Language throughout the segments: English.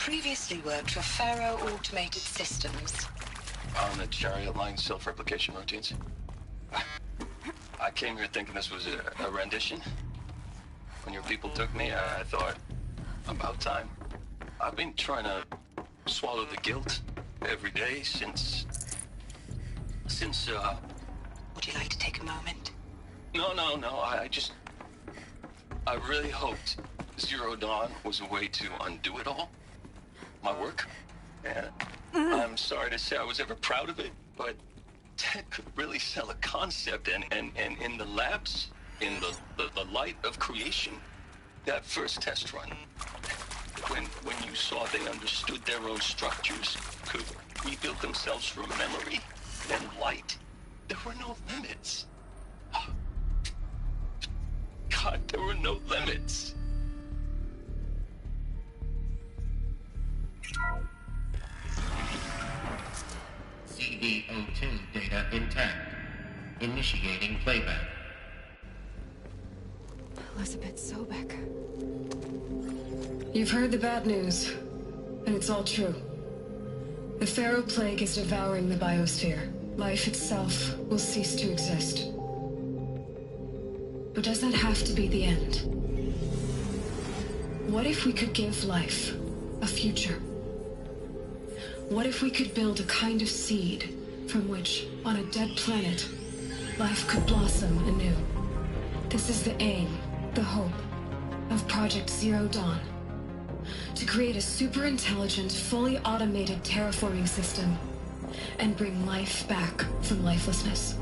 previously worked for Faro Automated Systems. On the chariot line self-replication routines? I came here thinking this was a rendition. When your people took me, I thought, about time. I've been trying to swallow the guilt every day since... Would you like to take a moment? No, I really hoped Zero Dawn was a way to undo it all. My work. And I'm sorry to say I was ever proud of it, but Ted could really sell a concept, and in the labs, in the light of creation, that first test run, when you saw they understood their own structures, could rebuild themselves from memory and light, there were no limits. God, there were no limits. CD02 data intact. Initiating playback. Elizabeth Sobek. You've heard the bad news, and it's all true. The Pharaoh Plague is devouring the biosphere. Life itself will cease to exist. But does that have to be the end? What if we could give life a future? What if we could build a kind of seed from which, on a dead planet, life could blossom anew? This is the aim, the hope, of Project Zero Dawn. To create a super-intelligent, fully automated terraforming system and bring life back from lifelessness.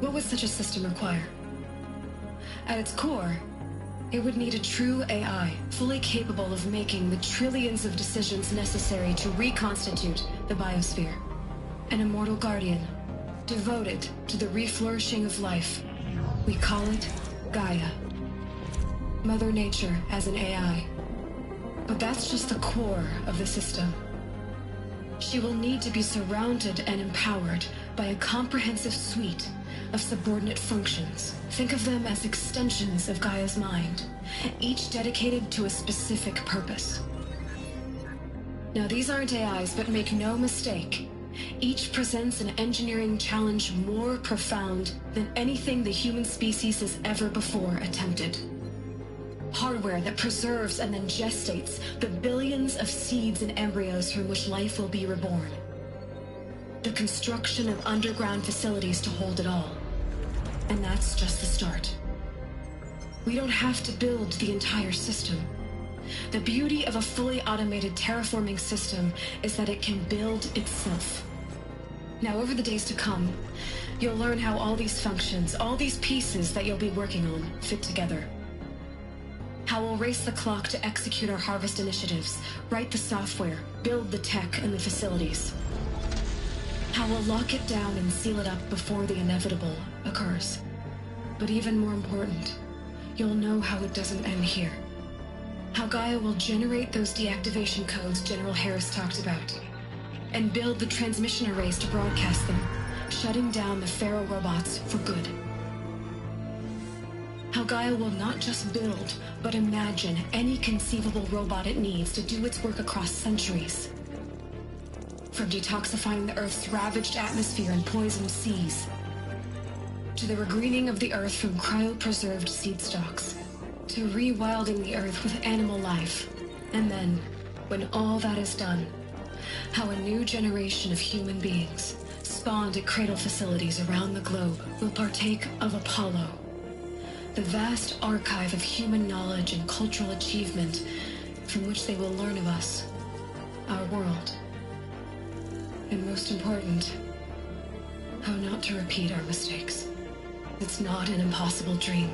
What would such a system require? At its core, it would need a true AI, fully capable of making the trillions of decisions necessary to reconstitute the biosphere. An immortal guardian, devoted to the reflourishing of life. We call it Gaia. Mother Nature as an AI. But that's just the core of the system. She will need to be surrounded and empowered by a comprehensive suite of subordinate functions. Think of them as extensions of Gaia's mind, each dedicated to a specific purpose. Now, these aren't AIs, but make no mistake, each presents an engineering challenge more profound than anything the human species has ever before attempted. Hardware that preserves and then gestates the billions of seeds and embryos from which life will be reborn. The construction of underground facilities to hold it all. And that's just the start. We don't have to build the entire system. The beauty of a fully automated terraforming system is that it can build itself. Now, over the days to come, you'll learn how all these functions, all these pieces that you'll be working on, fit together. How we'll race the clock to execute our harvest initiatives, write the software, build the tech and the facilities. How we'll lock it down and seal it up before the inevitable occurs. But even more important, you'll know how it doesn't end here. How Gaia will generate those deactivation codes General Harris talked about, and build the transmission arrays to broadcast them, shutting down the Pharaoh robots for good. How Gaia will not just build, but imagine any conceivable robot it needs to do its work across centuries. From detoxifying the Earth's ravaged atmosphere and poisoned seas, to the regreening of the Earth from cryopreserved seed stalks, to rewilding the Earth with animal life. And then, when all that is done, how a new generation of human beings, spawned at cradle facilities around the globe, will partake of Apollo, the vast archive of human knowledge and cultural achievement from which they will learn of us, our world. And most important, how not to repeat our mistakes. It's not an impossible dream.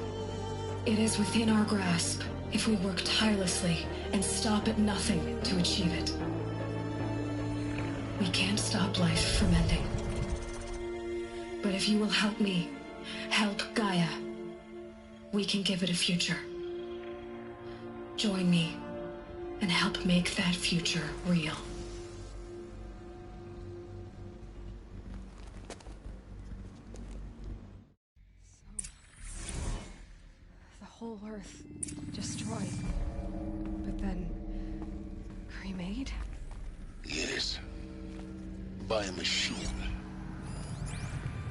It is within our grasp if we work tirelessly and stop at nothing to achieve it. We can't stop life from ending. But if you will help me, help Gaia, we can give it a future. Join me and help make that future real. The whole Earth destroyed. But then remade? Yes. By a machine.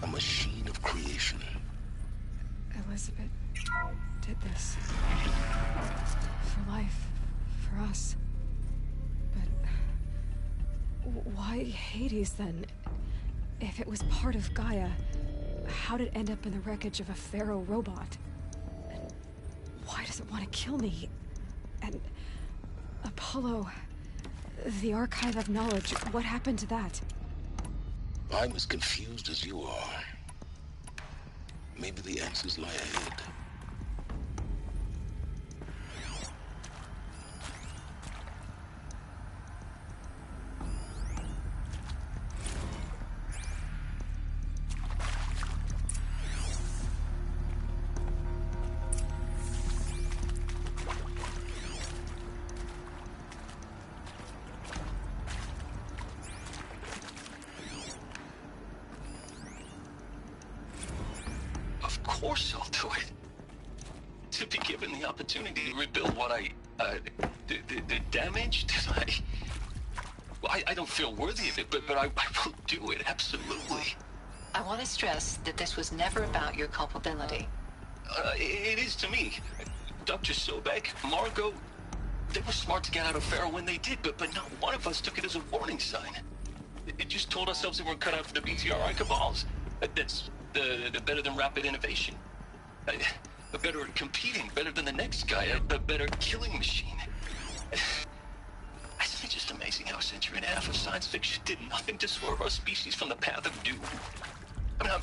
A machine of creation. Elizabeth did this. For life. For us. But... why Hades, then? If it was part of Gaia, how did it end up in the wreckage of a Pharaoh robot? And why does it want to kill me? And... Apollo... the Archive of Knowledge, what happened to that? I'm as confused as you are. Maybe the answers lie ahead. Of course I'll do it. To be given the opportunity to rebuild what the damage that I don't feel worthy of it, but I will do it, absolutely. I want to stress that this was never about your culpability. It is to me. Dr. Sobek, Margot, they were smart to get out of Pharaoh when they did, but not one of us took it as a warning sign. It just told ourselves that we're cut out for the BTRI cabals. That's the better than rapid innovation. A better at competing, better than the next guy, a better killing machine. It's just amazing how a century and a half of science fiction did nothing to swerve our species from the path of doom. I mean,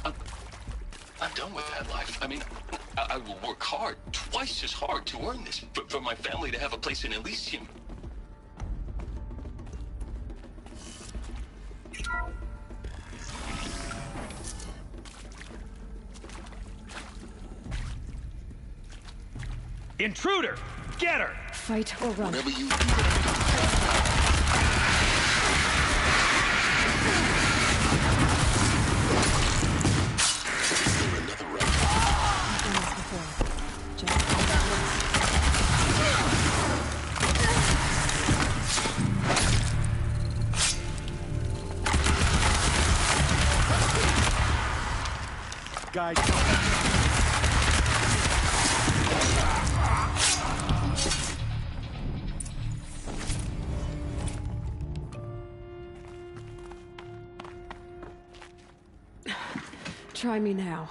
I'm done with that life. I mean, I will work hard, twice as hard to earn this, for my family to have a place in Elysium. Intruder! Get her! Fight or run? Whatever you do. Another round. I've done this before. Just Guys, try me now.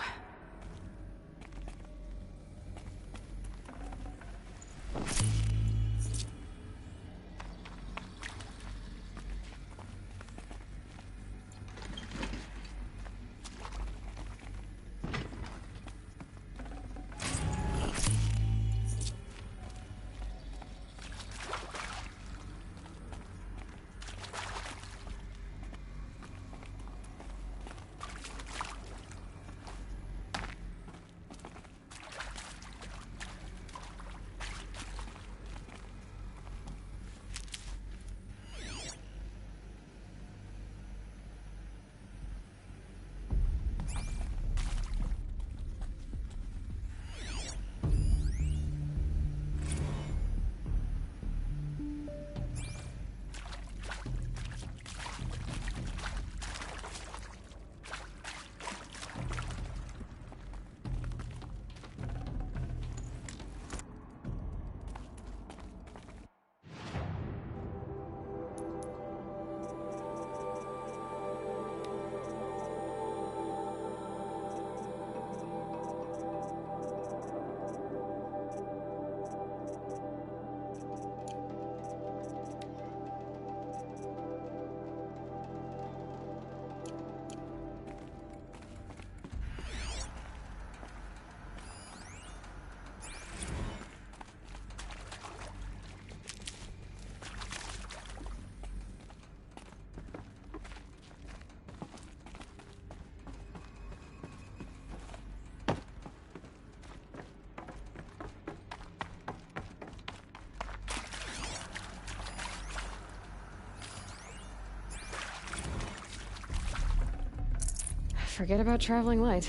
Forget about traveling light.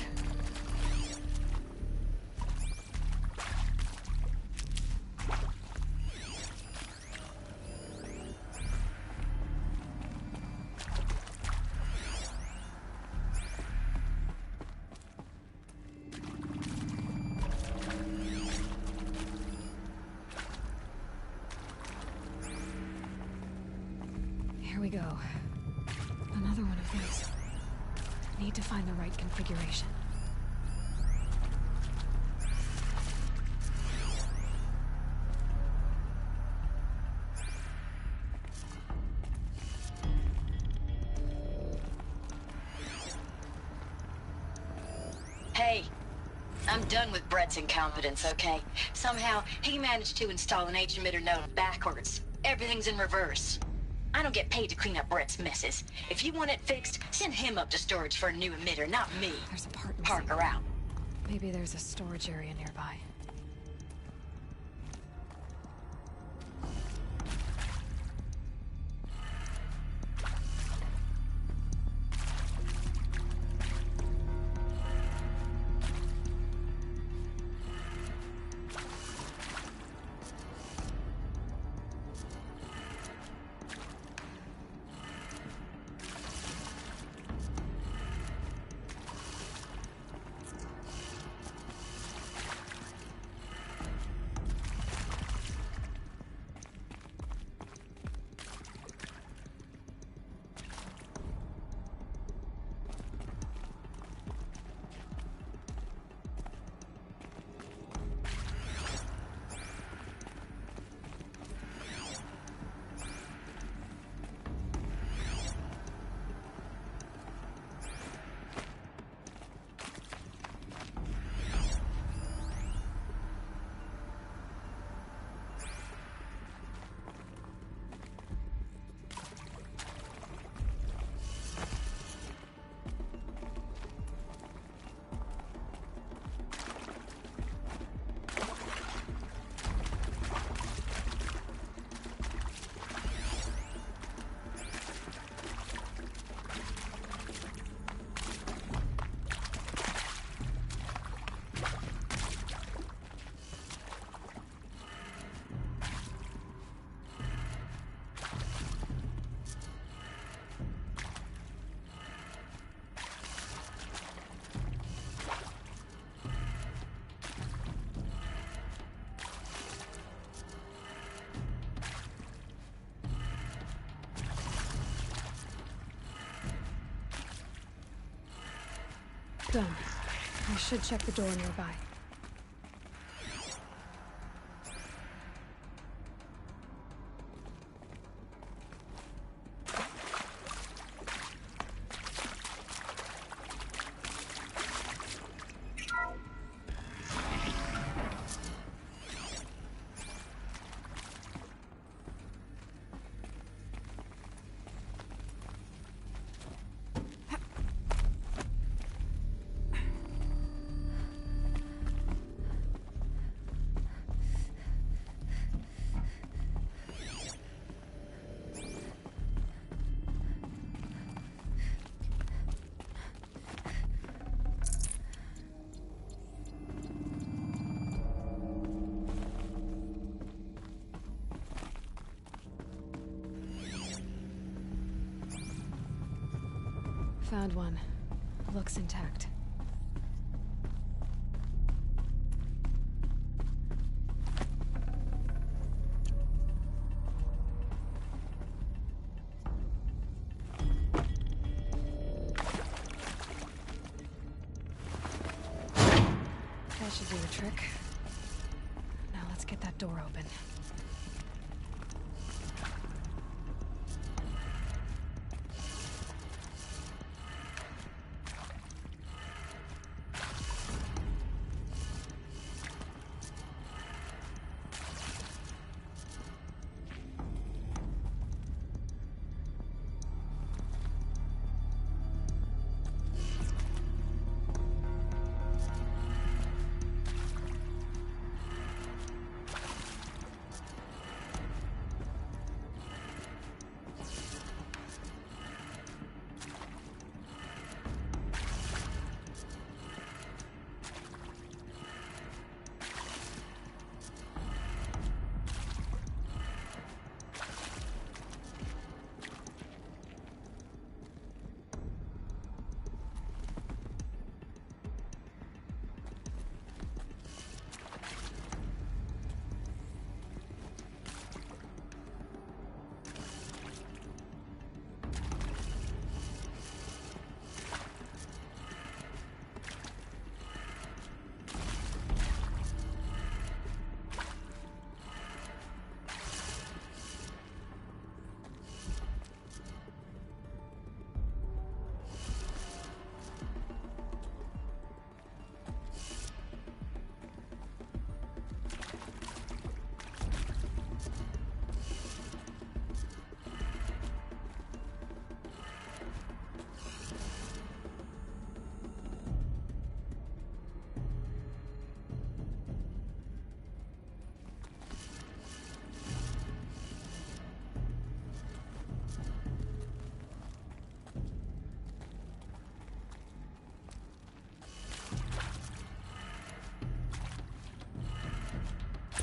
we go. Another one of these. Need to find the right configuration. Hey, I'm done with Brett's incompetence, okay? Somehow, he managed to install an H-emitter node backwards. Everything's in reverse. I don't get paid to clean up Brett's messes. If you want it fixed, send him up to storage for a new emitter, not me. There's a part missing. Parker out. Maybe there's a storage area nearby. Done. I should check the door nearby. Found one. Looks intact. That should do the trick. Now let's get that door open.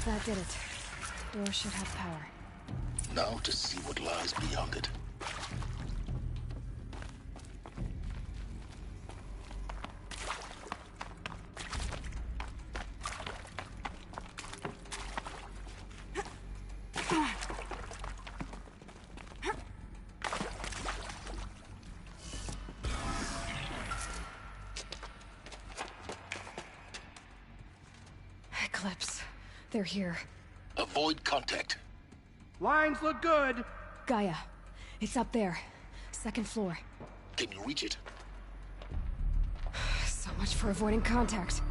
That did it. Door should have power. Now to see what lies beyond it. Eclipse. They're here. Avoid contact. Lines look good. Gaia. It's up there. Second floor. Can you reach it? So much for avoiding contact.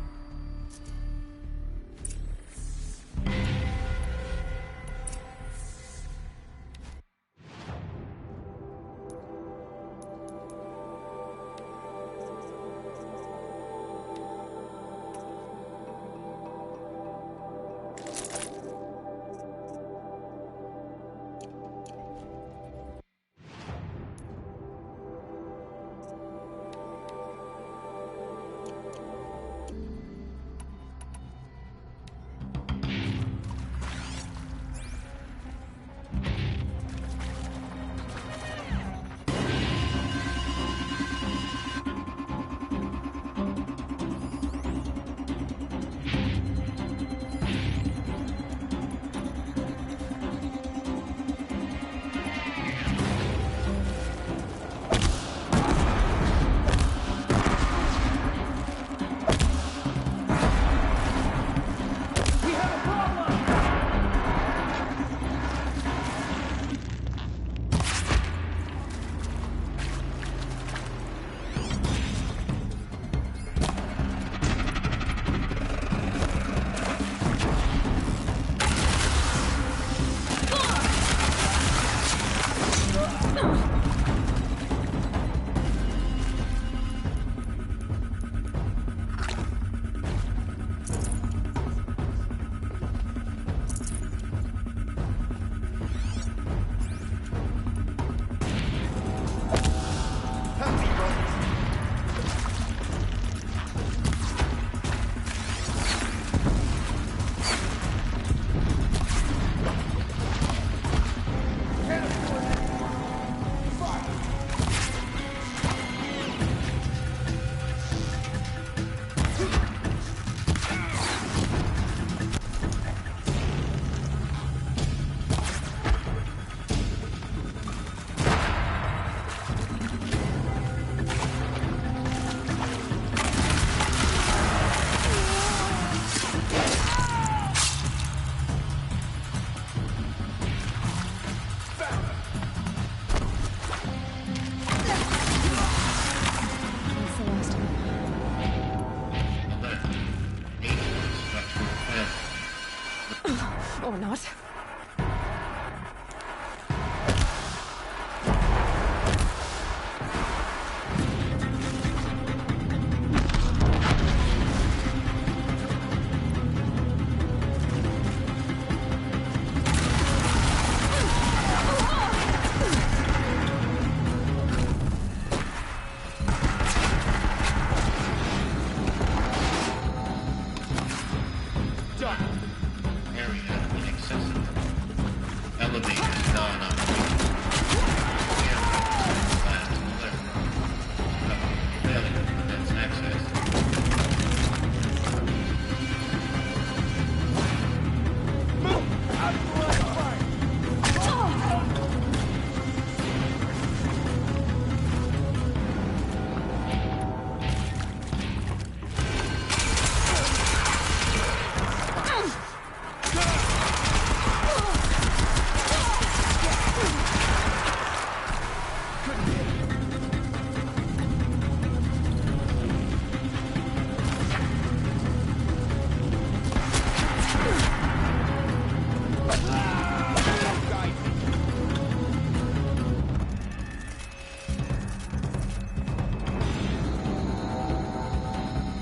Or not.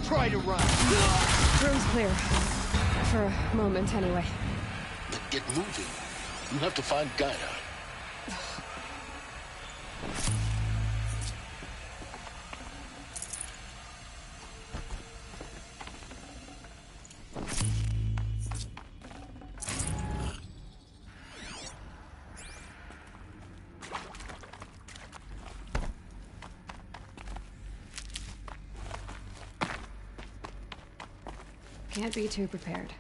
Try to run. Room's clear. For a moment, anyway. Then get moving. You have to find Gaia. Can't be too prepared.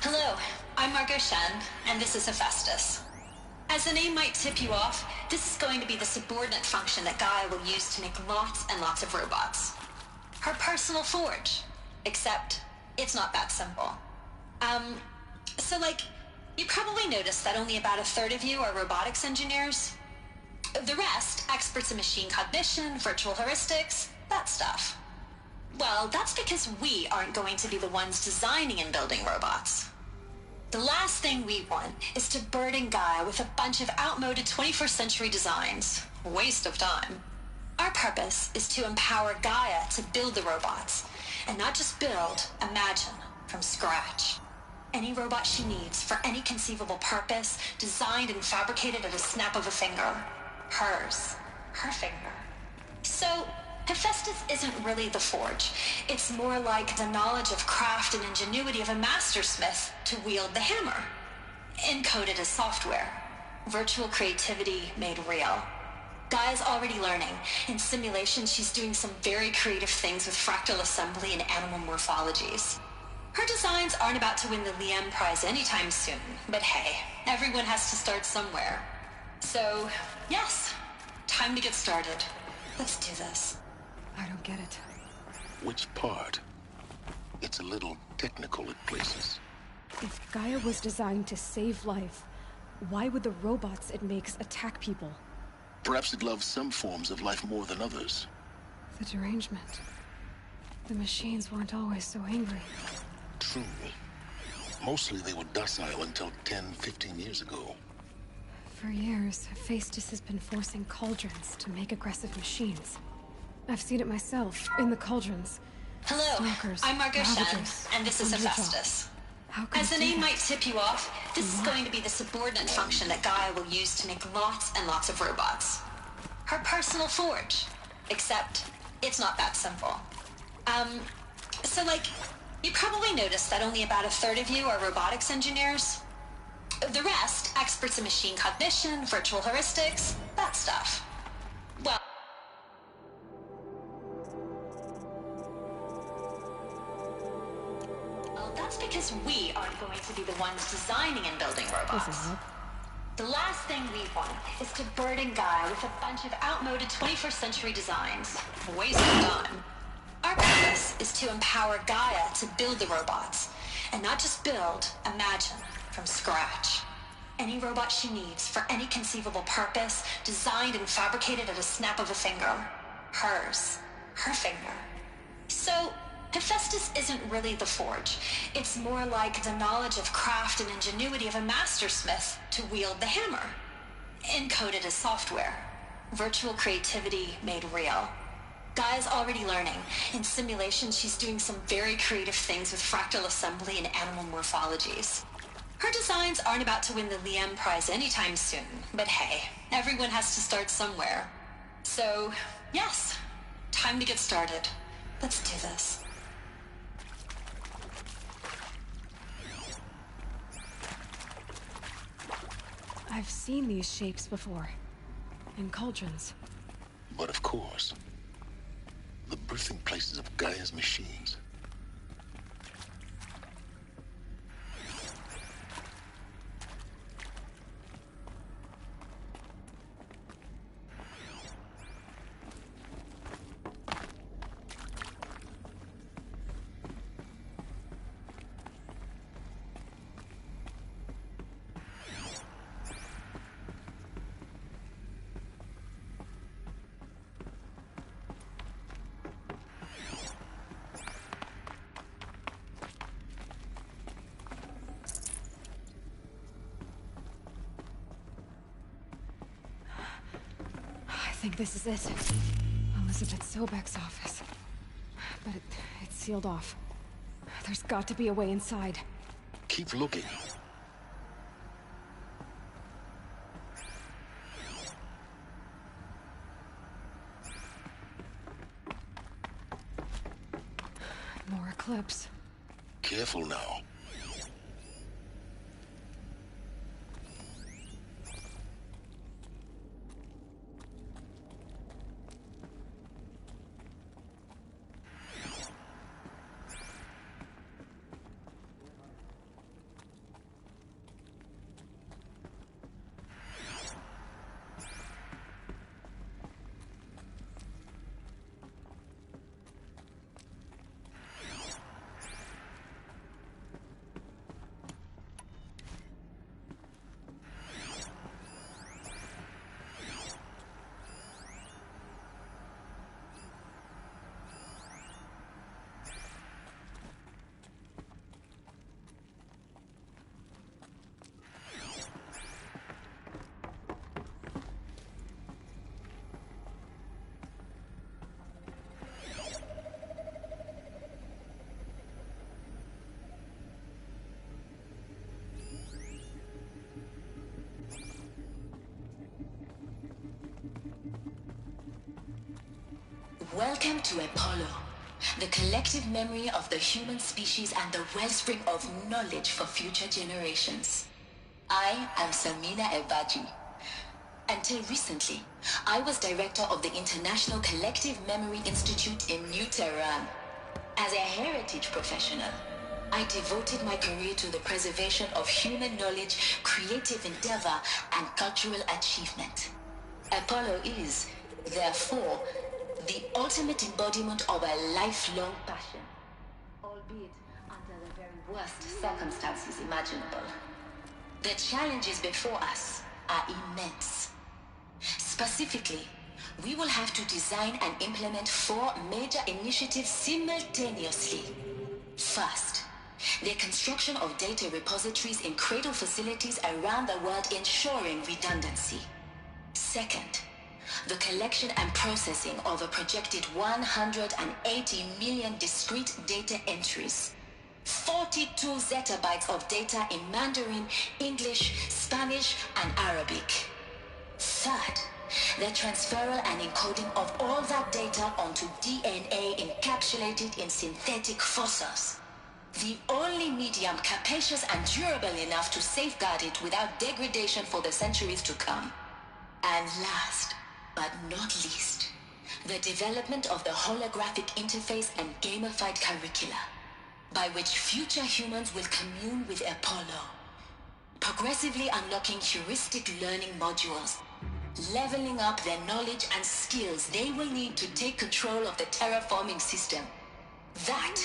Hello, I'm Margot Shen, and this is Hephaestus. As the name might tip you off, this is going to be the subordinate function that Gaia will use to make lots and lots of robots. Her personal forge. Except, it's not that simple. You probably noticed that only about a third of you are robotics engineers. The rest, experts in machine cognition, virtual heuristics, that stuff. Well, that's because we aren't going to be the ones designing and building robots. The last thing we want is to burden Gaia with a bunch of outmoded 21st century designs. Waste of time. Our purpose is to empower Gaia to build the robots, and not just build, imagine, from scratch. Any robot she needs for any conceivable purpose, designed and fabricated at a snap of a finger. Hers. Her finger. So, Hephaestus isn't really the forge. It's more like the knowledge of craft and ingenuity of a mastersmith to wield the hammer. Encoded as software. Virtual creativity made real. Gaia's already learning. In simulation, she's doing some very creative things with fractal assembly and animal morphologies. Her designs aren't about to win the Liam Prize anytime soon, but hey, everyone has to start somewhere. So, yes, time to get started. Let's do this. I don't get it. Which part? It's a little technical at places. If Gaia was designed to save life, why would the robots it makes attack people? Perhaps it loves some forms of life more than others. The derangement. The machines weren't always so angry. True. Mostly they were docile until 10, 15 years ago. For years, Hephaestus has been forcing cauldrons to make aggressive machines. I've seen it myself, in the cauldrons. Hello, Stalkers, I'm Margot Shen, ravagers, and this is underdogs. Hephaestus. How could As the it do name that? might tip you off, this is going to be the subordinate function that Gaia will use to make lots and lots of robots. Her personal forge. Except, it's not that simple. You probably noticed that only about a third of you are robotics engineers. The rest, experts in machine cognition, virtual heuristics, that stuff. Well, that's because we aren't going to be the ones designing and building robots. This is help. The last thing we want is to burden Gaia with a bunch of outmoded 21st century designs. Waste of time. Our purpose is to empower Gaia to build the robots, and not just build, imagine, from scratch. Any robot she needs for any conceivable purpose, designed and fabricated at a snap of a finger. Hers. Her finger. So, Hephaestus isn't really the forge. It's more like the knowledge of craft and ingenuity of a mastersmith to wield the hammer. Encoded as software. Virtual creativity made real. Gaia's already learning. In simulation, she's doing some very creative things with fractal assembly and animal morphologies. Her designs aren't about to win the Liam Prize anytime soon, but hey, everyone has to start somewhere. So, yes, time to get started. Let's do this. I've seen these shapes before. In cauldrons. But of course, the birthing places of Gaia's machines. think this is it. Elizabeth Sobek's office. But it's sealed off. There's got to be a way inside. Keep looking. More Eclipse. Careful now. Welcome to Apollo, the collective memory of the human species and the wellspring of knowledge for future generations. I am Samina Ebaji. Until recently, I was director of the International Collective Memory Institute in New Tehran. As a heritage professional, I devoted my career to the preservation of human knowledge, creative endeavor, and cultural achievement. Apollo is, therefore, the ultimate embodiment of a lifelong passion, albeit under the very worst circumstances imaginable. The challenges before us are immense. Specifically, we will have to design and implement 4 major initiatives simultaneously. First, the construction of data repositories in cradle facilities around the world, ensuring redundancy. Second, the collection and processing of a projected 180 million discrete data entries. 42 zettabytes of data in Mandarin, English, Spanish, and Arabic. Third, the transferal and encoding of all that data onto DNA encapsulated in synthetic fossils. The only medium capacious and durable enough to safeguard it without degradation for the centuries to come. And last, but not least, the development of the holographic interface and gamified curricula, by which future humans will commune with Apollo, progressively unlocking heuristic learning modules, leveling up their knowledge and skills they will need to take control of the terraforming system. That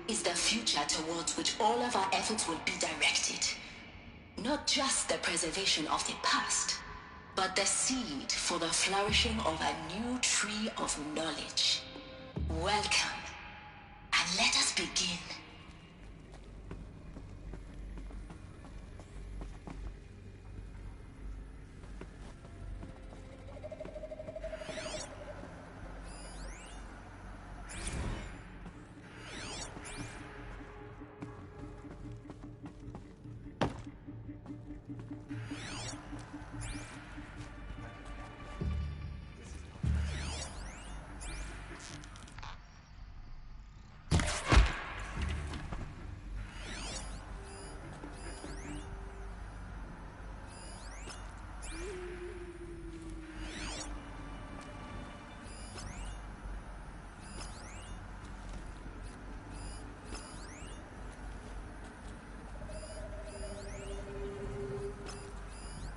is the future towards which all of our efforts will be directed. Not just the preservation of the past, but the seed for the flourishing of a new tree of knowledge. Welcome, and let us begin.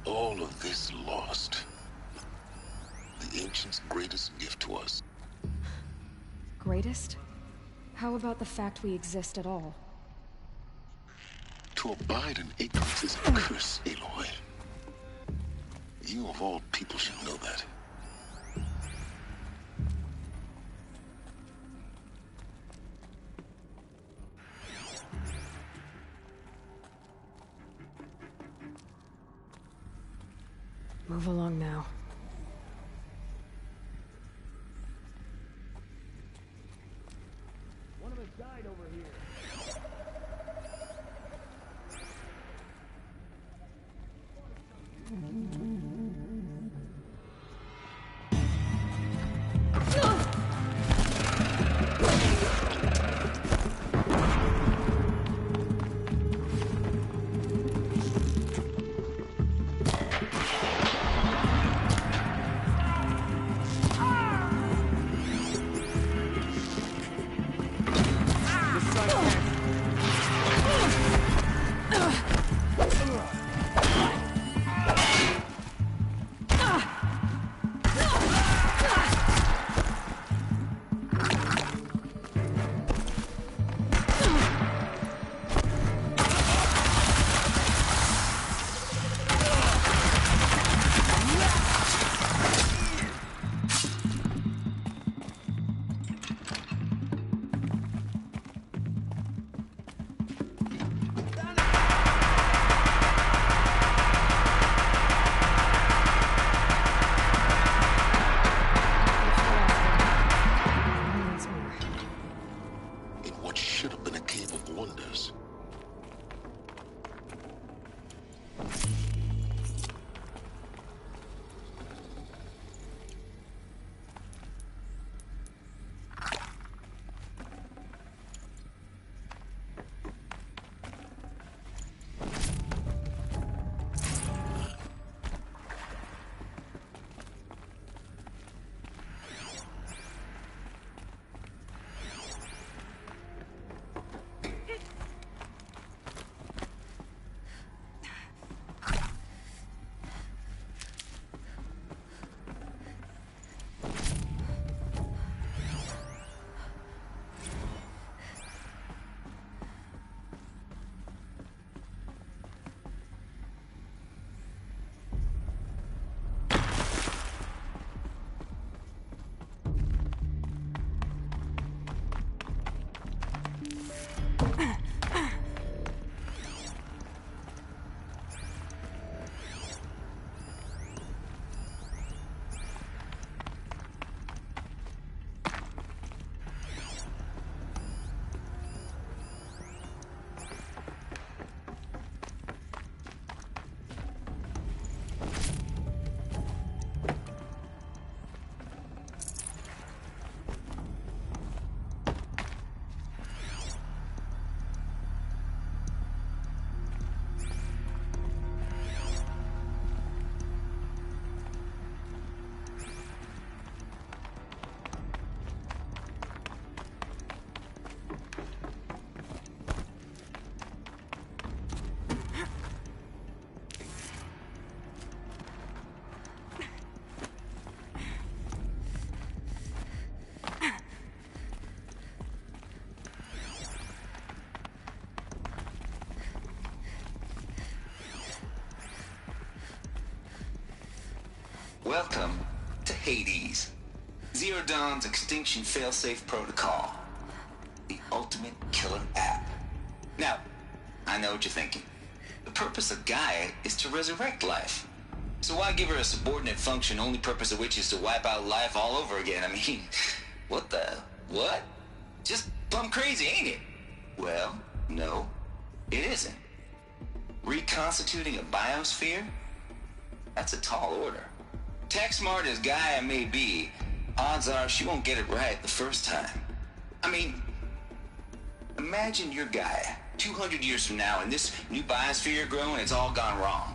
All of this lost. The Ancients' greatest gift to us. Greatest? How about the fact we exist at all? To abide in ignorance is a curse, Aloy. You of all people should know that. Move along now. night over here. Welcome to Hades, Zero Dawn's extinction failsafe protocol, the ultimate killer app. Now, I know what you're thinking. The purpose of Gaia is to resurrect life. So why give her a subordinate function, only purpose of which is to wipe out life all over again? I mean, what? Just plumb crazy, ain't it? Well, no, it isn't. Reconstituting a biosphere? That's a tall order. Tech smart as Gaia may be, odds are she won't get it right the first time. I mean, imagine you're Gaia, 200 years from now, and this new biosphere growing, it's all gone wrong.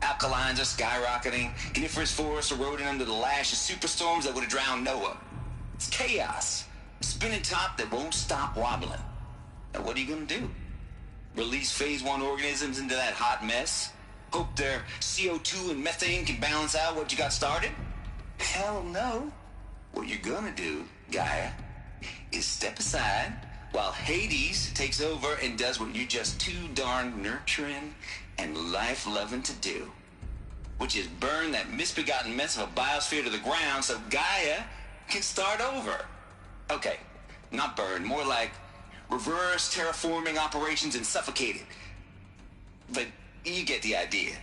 Alkalines are skyrocketing, coniferous forests eroding under the lash of superstorms that would have drowned Noah. It's chaos, a spinning top that won't stop wobbling. Now what are you gonna do? Release phase 1 organisms into that hot mess? Hope their CO2 and methane can balance out what you got started? Hell no. What you're gonna do, Gaia, is step aside while Hades takes over and does what you're just too darn nurturing and life-loving to do, which is burn that misbegotten mess of a biosphere to the ground so Gaia can start over. Okay, not burn, more like reverse terraforming operations and suffocate it. But you get the idea.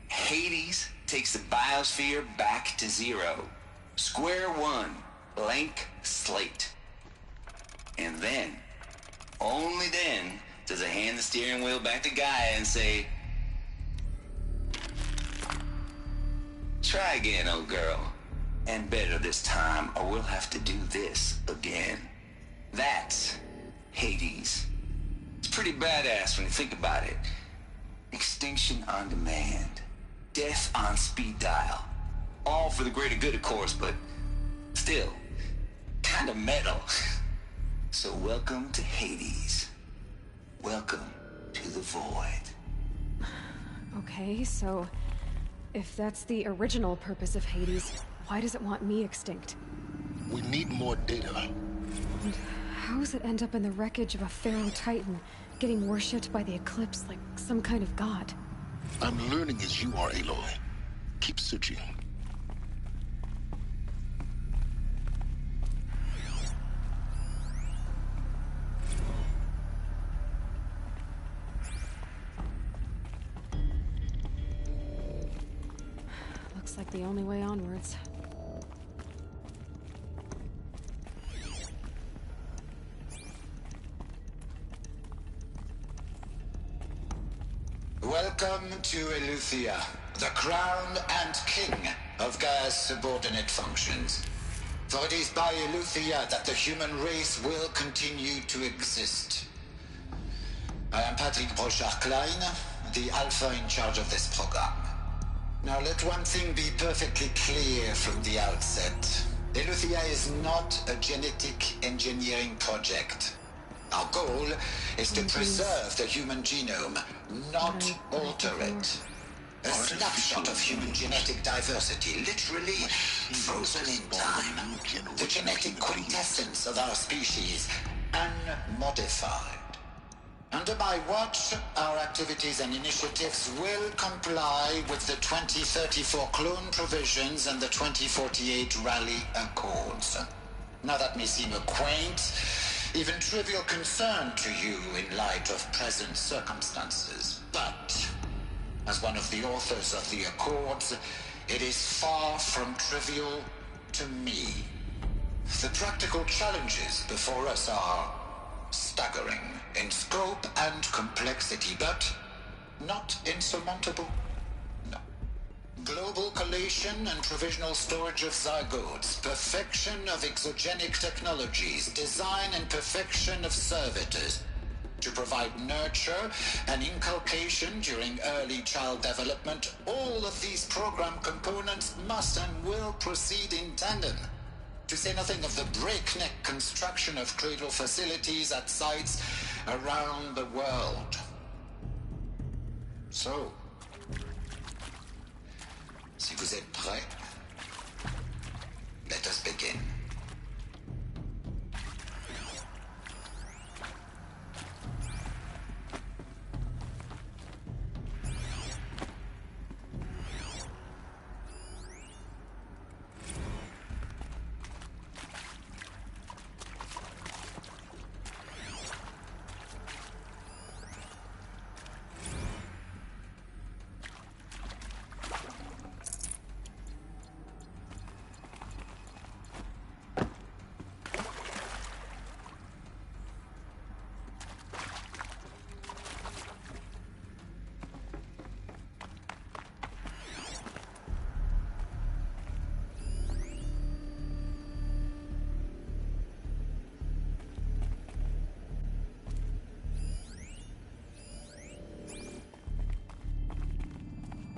Hades takes the biosphere back to zero. Square one, blank slate. And then Only then does it hand the steering wheel back to Gaia and say, try again, old girl. And better this time, or we'll have to do this again. That's Hades. It's pretty badass when you think about it. Extinction on demand. Death on speed dial. All for the greater good, of course, but still, kind of metal. So welcome to Hades. Welcome to the void. Okay, so if that's the original purpose of Hades, why does it want me extinct? We need more data. And how does it end up in the wreckage of a Pharaoh Titan, getting worshipped by the Eclipse like some kind of god? I'm learning as you are, Aloy. Keep searching. Looks like the only way onwards. Welcome to Eleuthia, the crown and king of Gaia's subordinate functions. For it is by Eleuthia that the human race will continue to exist. I am Patrick Brochard-Klein, the Alpha in charge of this program. Now let one thing be perfectly clear from the outset. Eleuthia is not a genetic engineering project. Our goal is to preserve the human genome, not alter it. A snapshot of human genetic diversity, literally frozen in time. The genetic quintessence of our species, unmodified. Under my watch, our activities and initiatives will comply with the 2034 clone provisions and the 2048 Rally Accords. Now that may seem a quaint, even trivial concern to you in light of present circumstances, but as one of the authors of the Accords, it is far from trivial to me. The practical challenges before us are staggering in scope and complexity, but not insurmountable. No. Global collation and provisional storage of zygotes, perfection of exogenic technologies, design and perfection of servitors, to provide nurture and inculcation during early child development. All of these program components must and will proceed in tandem. To say nothing of the breakneck construction of cradle facilities at sites around the world. So, si vous êtes prêts, let us begin.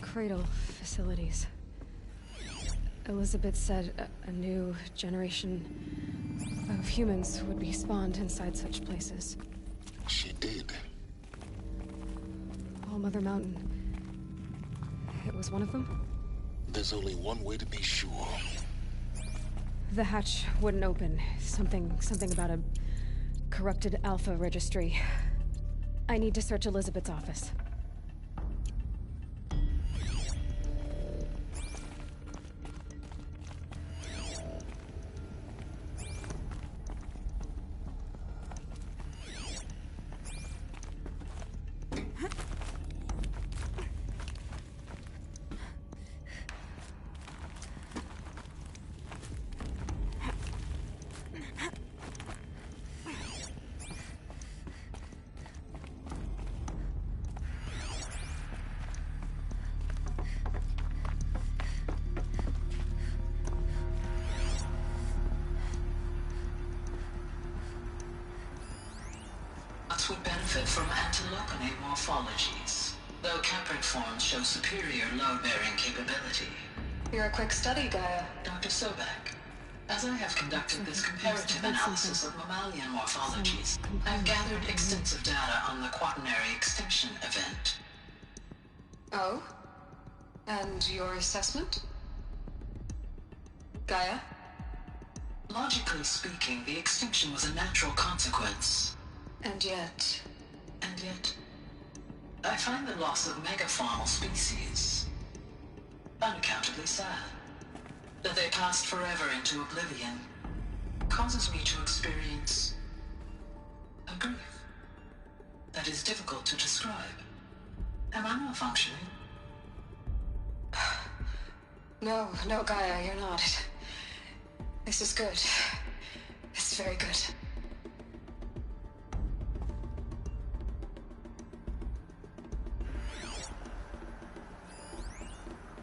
Cradle facilities. Elizabeth said a new generation of humans would be spawned inside such places. She did. All Mother Mountain. It was one of them? There's only one way to be sure. The hatch wouldn't open. Something about a corrupted Alpha registry. I need to search Elizabeth's office. Mutts would benefit from antiloconate morphologies, though caprid forms show superior load-bearing capability. You're a quick study, Gaia. Dr. Sobek, as I have conducted this comparative analysis of mammalian morphologies, I've gathered extensive data on the quaternary extinction event. Oh? And your assessment? Gaia? Logically speaking, the extinction was a natural consequence. And yet, I find the loss of megafaunal species unaccountably sad. That they passed forever into oblivion causes me to experience a grief that is difficult to describe. Am I malfunctioning? No, Gaia, you're not. This is good. This is very good.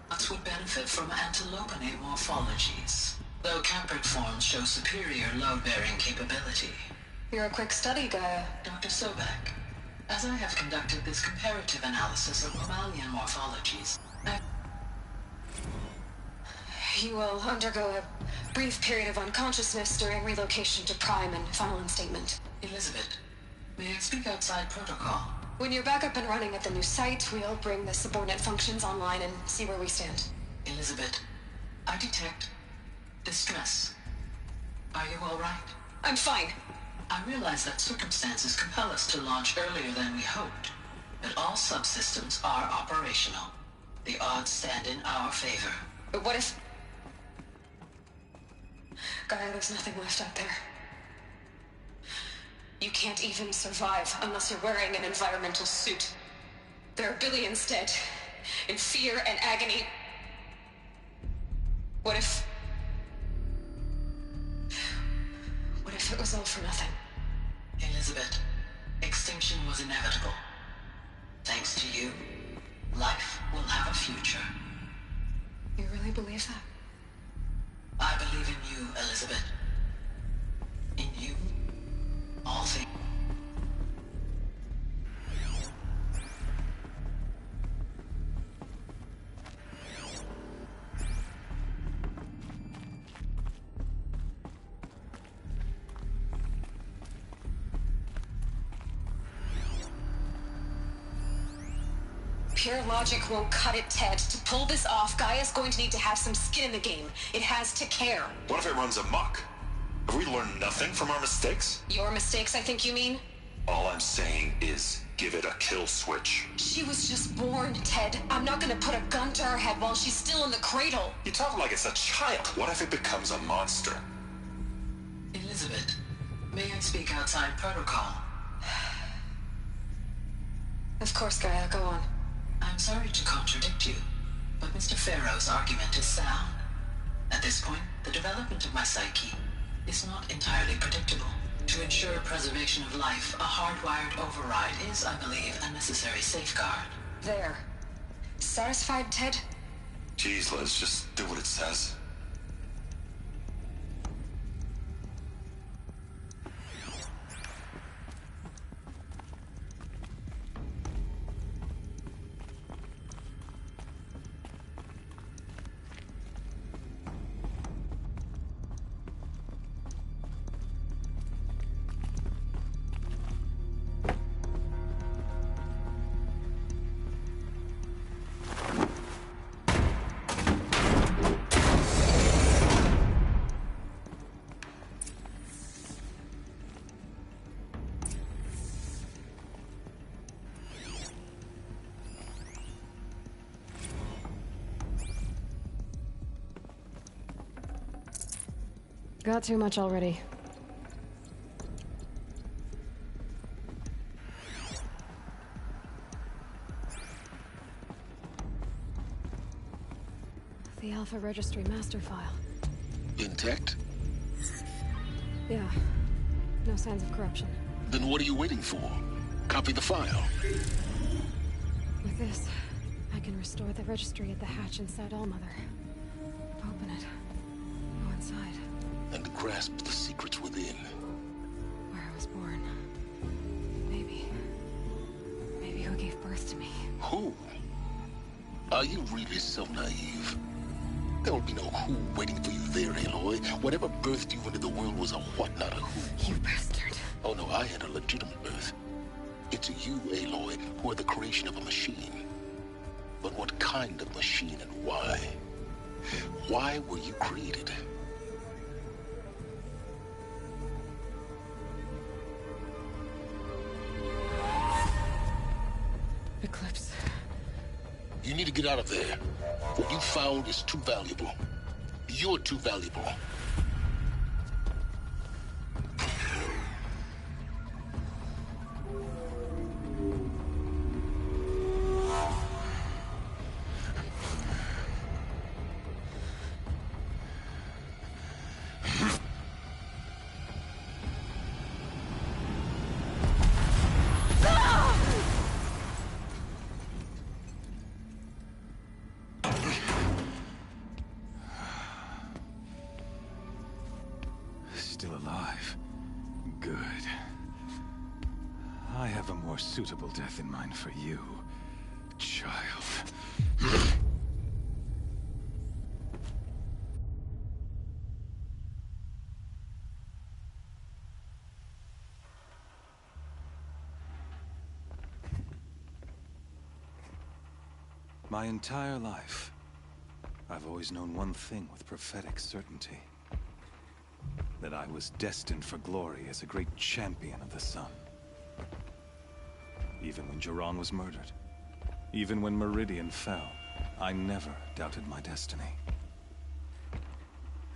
Mutts would benefit from antiloconate morphologies, though caprid forms show superior load-bearing capability. You're a quick study, Gaia. Dr. Sobek, as I have conducted this comparative analysis of mammalian morphologies, You will undergo a brief period of unconsciousness during relocation to Prime and final instatement. Elizabeth, may I speak outside protocol? When you're back up and running at the new site, we'll bring the subordinate functions online and see where we stand. Elizabeth, I detect distress. Are you all right? I'm fine. I realize that circumstances compel us to launch earlier than we hoped, but all subsystems are operational. The odds stand in our favor. But what if... Gaia, there's nothing left out there. You can't even survive unless you're wearing an environmental suit. There are billions dead, in fear and agony. What if it was all for nothing? Elizabeth, extinction was inevitable. Thanks to you, life will have a future. You really believe that? I believe in you, Elizabeth. In you, all things. Pure logic won't cut it, Ted. To pull this off, Gaia's going to need to have some skin in the game. It has to care. What if it runs amok? Have we learned nothing from our mistakes? Your mistakes, I think you mean? All I'm saying is, give it a kill switch. She was just born, Ted. I'm not gonna put a gun to her head while she's still in the cradle. You talk like it's a child. What if it becomes a monster? Elizabeth, may I speak outside protocol? Of course, Gaia, go on. I'm sorry to contradict you, but Mr. Farrow's argument is sound. At this point, the development of my psyche is not entirely predictable. To ensure preservation of life, a hardwired override is, I believe, a necessary safeguard. There. Satisfied, Ted? Jeez, Liz, just do what it says. Got too much already. The Alpha Registry master file. Intact? Yeah. No signs of corruption. Then what are you waiting for? Copy the file. With this, I can restore the registry at the hatch inside Allmother. Open it. Go inside. And grasp the secrets within. Where I was born. Maybe. Who? Are you really so naive? There will be no who waiting for you there, Aloy. Whatever birthed you into the world was a what, not a who. You bastard. Oh no, I had a legitimate birth. It's you, Aloy, who are the creation of a machine. But what kind of machine and why? Why were you created? Eclipse. You need to get out of there. What you found is too valuable. You're too valuable. Still alive. Good. I have a more suitable death in mind for you, child. My entire life, I've always known one thing with prophetic certainty. That I was destined for glory as a great champion of the sun. Even when Jiran was murdered, even when Meridian fell, I never doubted my destiny.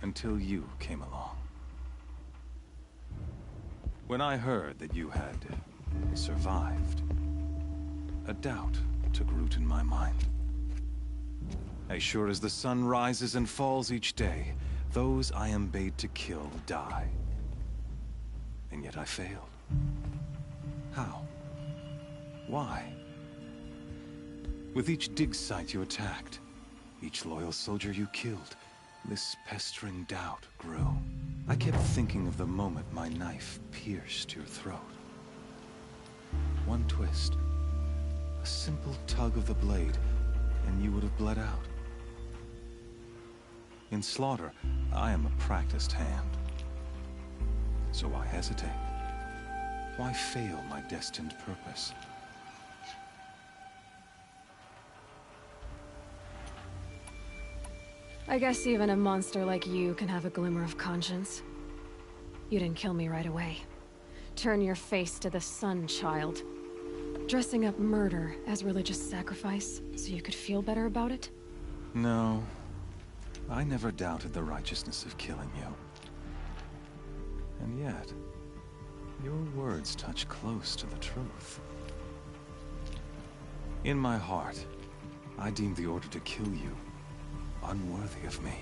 Until you came along. When I heard that you had survived, a doubt took root in my mind. As sure as the sun rises and falls each day, those I am bade to kill die. And yet I failed. How? Why? With each dig site you attacked, each loyal soldier you killed, this pestering doubt grew. I kept thinking of the moment my knife pierced your throat. One twist, a simple tug of the blade, and you would have bled out. In slaughter, I am a practiced hand. So why hesitate? Why fail my destined purpose? I guess even a monster like you can have a glimmer of conscience. You didn't kill me right away. Turn your face to the sun, child. Dressing up murder as religious sacrifice so you could feel better about it? No. I never doubted the righteousness of killing you. And yet, your words touch close to the truth. In my heart, I deemed the order to kill you unworthy of me.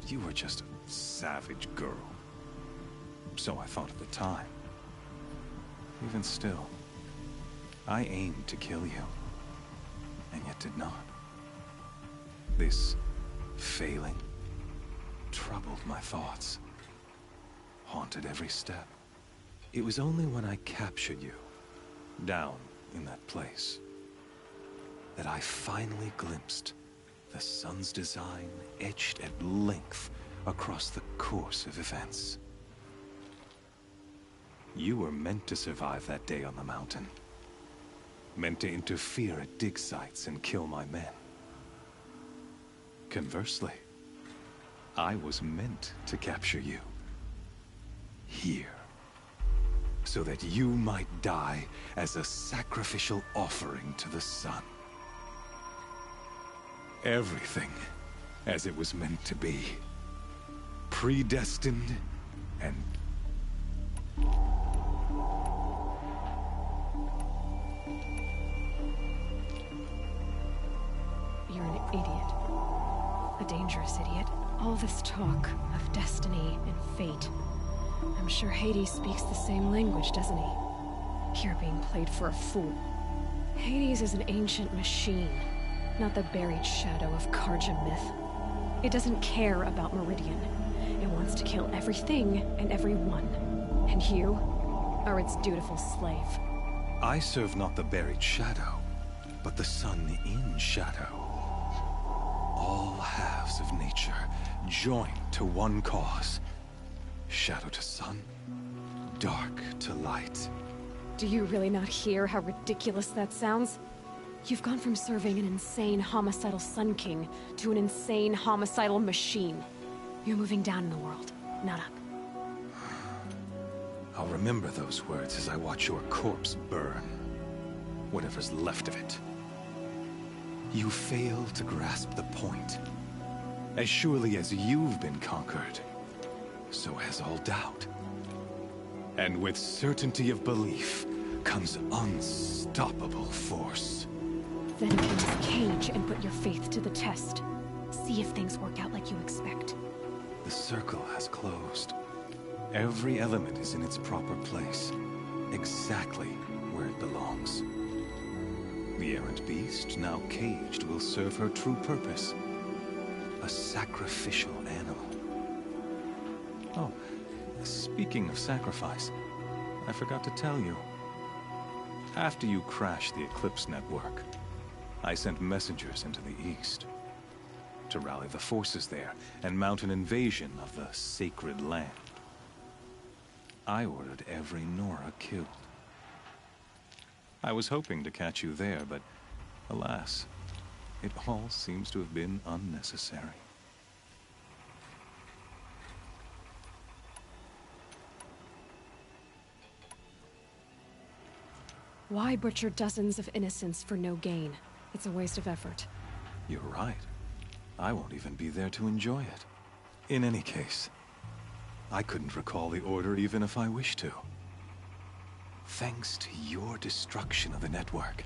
You were just a savage girl. So I thought at the time. Even still, I aimed to kill you, and yet did not. This failing troubled my thoughts, haunted every step. It was only when I captured you, down in that place, that I finally glimpsed the sun's design etched at length across the course of events. You were meant to survive that day on the mountain. Meant to interfere at dig sites and kill my men. Conversely, I was meant to capture you. Here. So that you might die as a sacrificial offering to the sun. Everything as it was meant to be. Predestined and... You're an idiot. A dangerous idiot. All this talk of destiny and fate. I'm sure Hades speaks the same language, doesn't he? You're being played for a fool. Hades is an ancient machine, not the buried shadow of Karja myth. It doesn't care about Meridian. It wants to kill everything and everyone. And you are its dutiful slave. I serve not the buried shadow, but the sun in shadow. All halves of nature joined to one cause. Shadow to sun, dark to light. Do you really not hear how ridiculous that sounds? You've gone from serving an insane homicidal Sun King to an insane homicidal machine. You're moving down in the world, not up. I'll remember those words as I watch your corpse burn. Whatever's left of it. You fail to grasp the point. As surely as you've been conquered, so has all doubt. And with certainty of belief comes unstoppable force. Then open this cage and put your faith to the test. See if things work out like you expect. The circle has closed. Every element is in its proper place, exactly where it belongs. The errant beast, now caged, will serve her true purpose. A sacrificial animal. Oh, speaking of sacrifice, I forgot to tell you. After you crashed the Eclipse network, I sent messengers into the east to rally the forces there and mount an invasion of the sacred land. I ordered every Nora killed. I was hoping to catch you there, but alas, it all seems to have been unnecessary. Why butcher dozens of innocents for no gain? It's a waste of effort. You're right. I won't even be there to enjoy it. In any case, I couldn't recall the order even if I wished to. Thanks to your destruction of the network,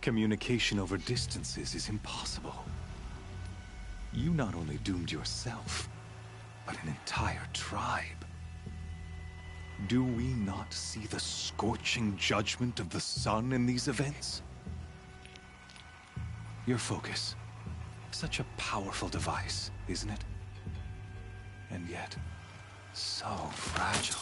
communication over distances is impossible. You not only doomed yourself, but an entire tribe. Do we not see the scorching judgment of the sun in these events? Your focus. Such a powerful device, isn't it? And yet, so fragile.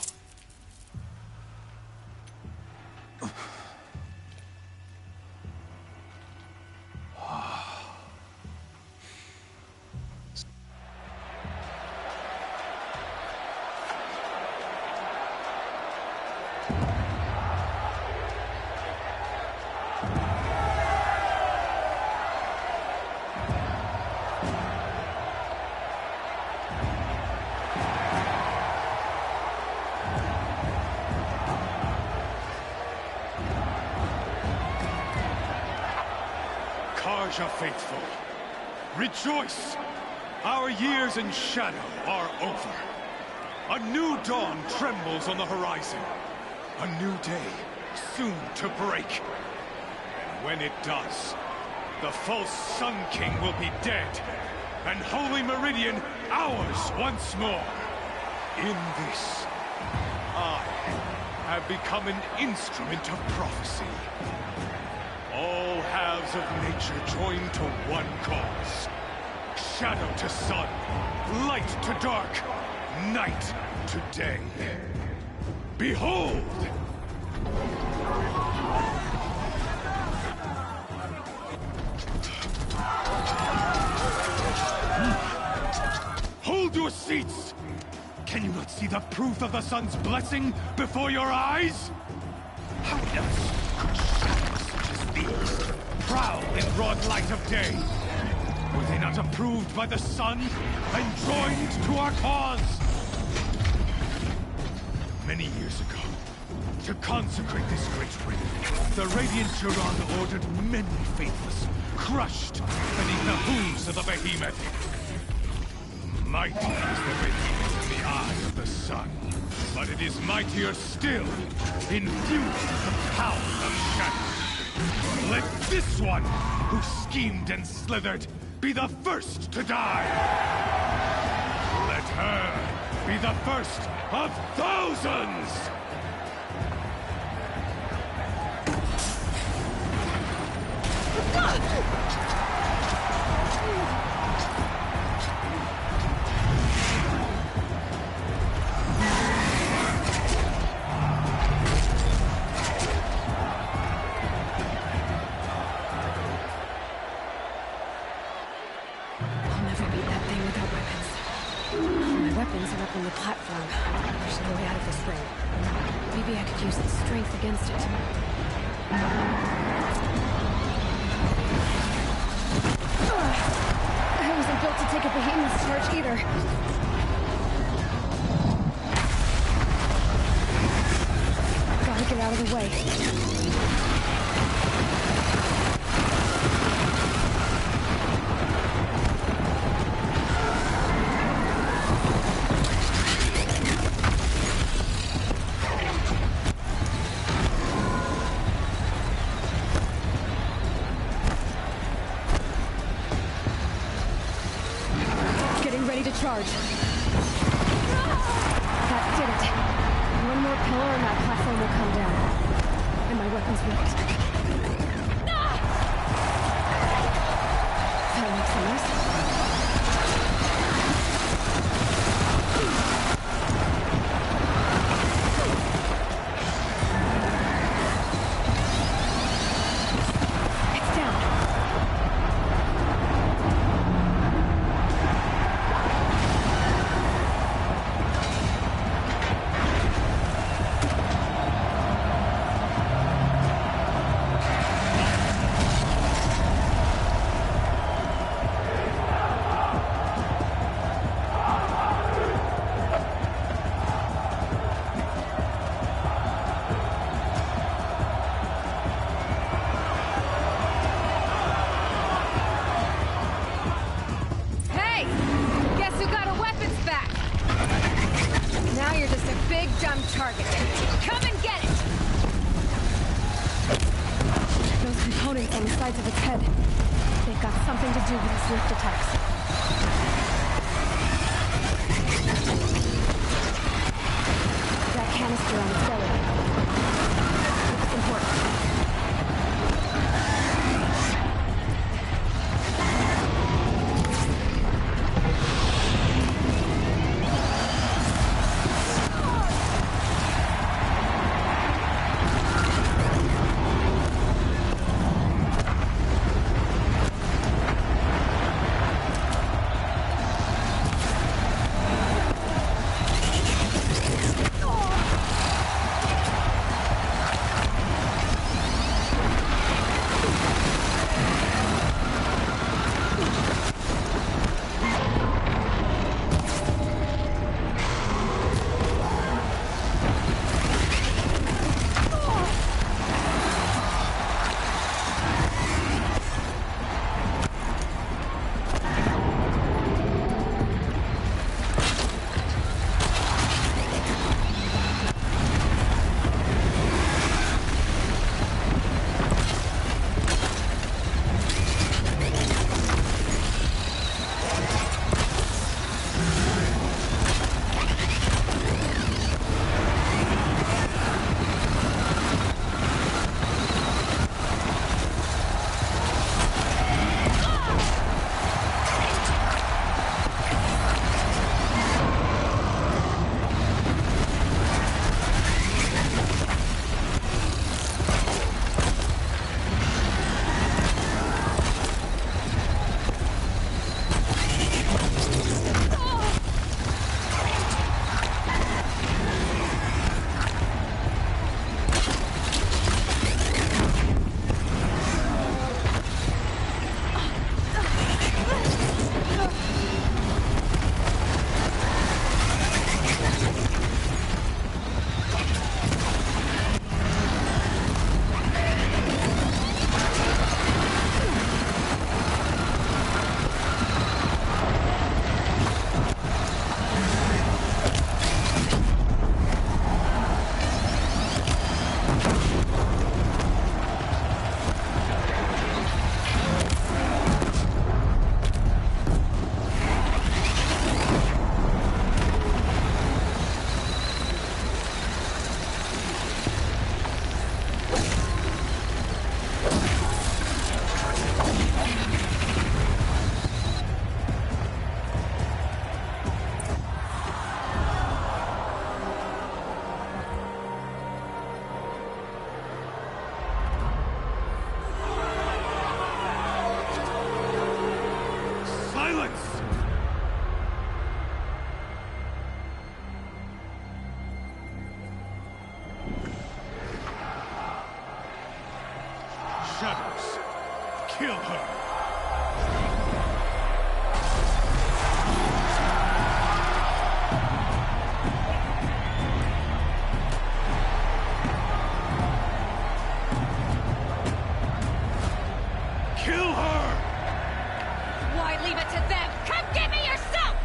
Karja faithful, rejoice! Our years in shadow are over. A new dawn trembles on the horizon. A new day soon to break. And when it does, the false Sun King will be dead, and Holy Meridian ours once more. In this, I have become an instrument of prophecy. All halves of nature join to one cause. Shadow to sun, light to dark, night to day. Behold! Hold your seats! Can you not see the proof of the sun's blessing before your eyes? How else could shadows such as these prowl in broad light of day? Were they not approved by the sun and joined to our cause? Many years ago, to consecrate this great ring, the Radiant Juron ordered many faithless, crushed beneath the hooves of the behemoth. Mighty is the behemoth in the eye of the sun, but it is mightier still, infused with the power of shadow. Let this one, who schemed and slithered, be the first to die! Let her be the first of thousands! weapons are up on the platform. There's no way out of this ring. Maybe I could use the strength against it. I wasn't built to take a behemoth's charge either. Gotta get out of the way. Charge. That did it. One more pillar and that platform will come down. And my weapon's ready. That makes a mess. It's down. Target. Come and get it! Those components on the sides of its head. They've got something to do with its lift attacks. That canister on its belly. It's important. Kill her! Kill her! Why leave it to them? Come get me yourself!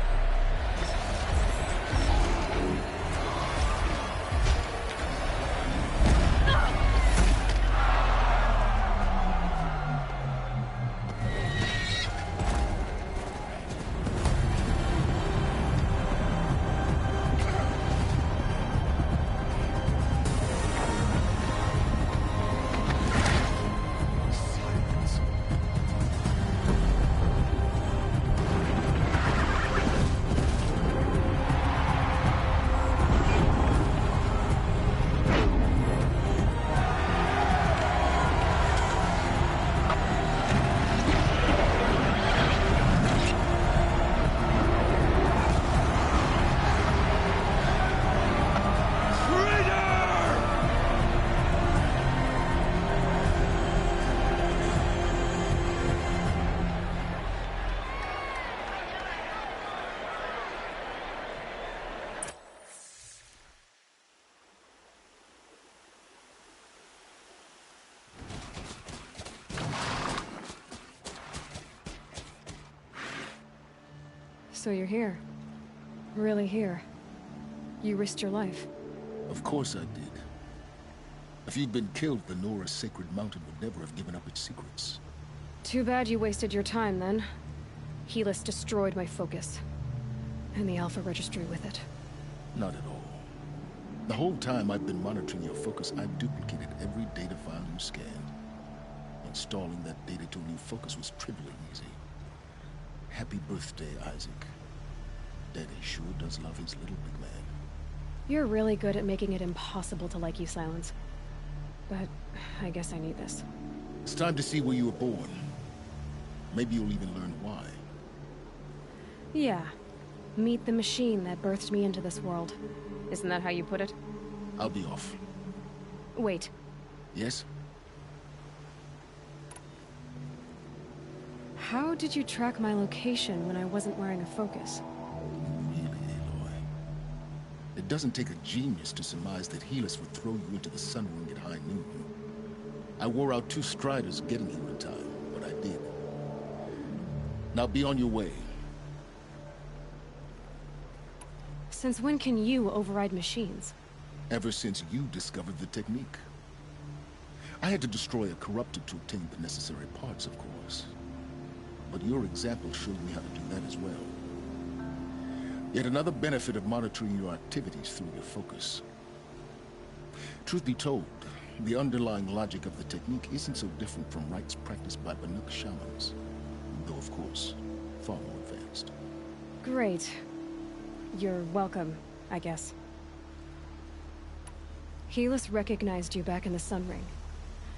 So you're here. Really here. You risked your life. Of course I did. If you'd been killed, the Nora's sacred mountain would never have given up its secrets. Too bad you wasted your time, then. Helis destroyed my focus. And the Alpha Registry with it. Not at all. The whole time I've been monitoring your focus, I've duplicated every data file you scanned. Installing that data to a new focus was trivially easy. Happy birthday, Isaac. Daddy sure does love his little big man. You're really good at making it impossible to like you, Silence. But I guess I need this. It's time to see where you were born. Maybe you'll even learn why. Yeah. Meet the machine that birthed me into this world. Isn't that how you put it? I'll be off. Wait. Yes? How did you track my location when I wasn't wearing a focus? Really, Aloy? It doesn't take a genius to surmise that Helis would throw you into the sun ring at high noon. I wore out 2 striders getting here in time, but I did. Now be on your way. Since when can you override machines? Ever since you discovered the technique. I had to destroy a corruptor to obtain the necessary parts, of course. But your example showed me how to do that as well. Yet another benefit of monitoring your activities through your focus. Truth be told, the underlying logic of the technique isn't so different from rites practiced by Banuk shamans. Though, of course, far more advanced. Great. You're welcome, I guess. Helis recognized you back in the Sun Ring.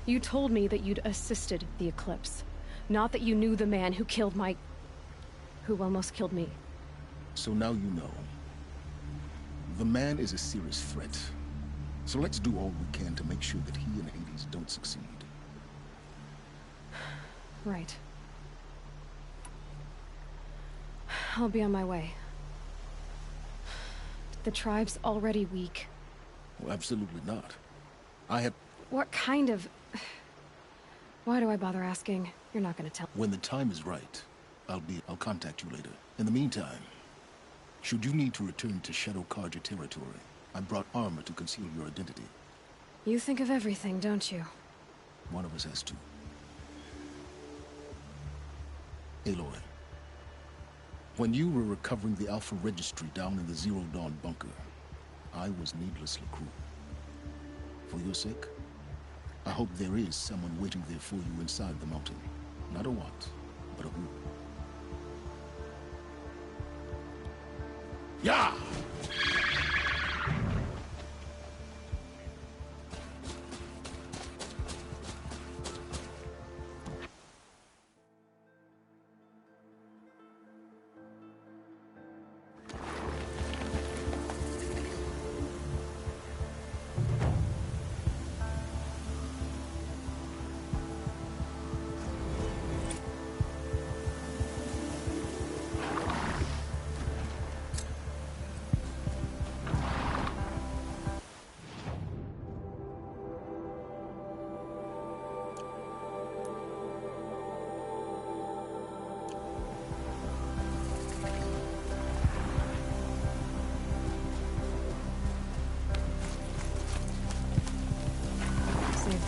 You told me that you'd assisted the Eclipse. Not that you knew the man who killed who almost killed me. So now you know. The man is a serious threat. So let's do all we can to make sure that he and Hades don't succeed. Right. I'll be on my way. The tribe's already weak. Well, absolutely not. I have... What kind of... Why do I bother asking? You're not gonna tell. When the time is right, I'll contact you later. In the meantime, should you need to return to Shadow Karja territory, I brought armor to conceal your identity. You think of everything, don't you? One of us has to. Aloy, when you were recovering the Alpha Registry down in the Zero Dawn bunker, I was needlessly cruel. For your sake, I hope there is someone waiting there for you inside the mountain. Not a what, but a who. Yeah!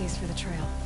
case for the trail.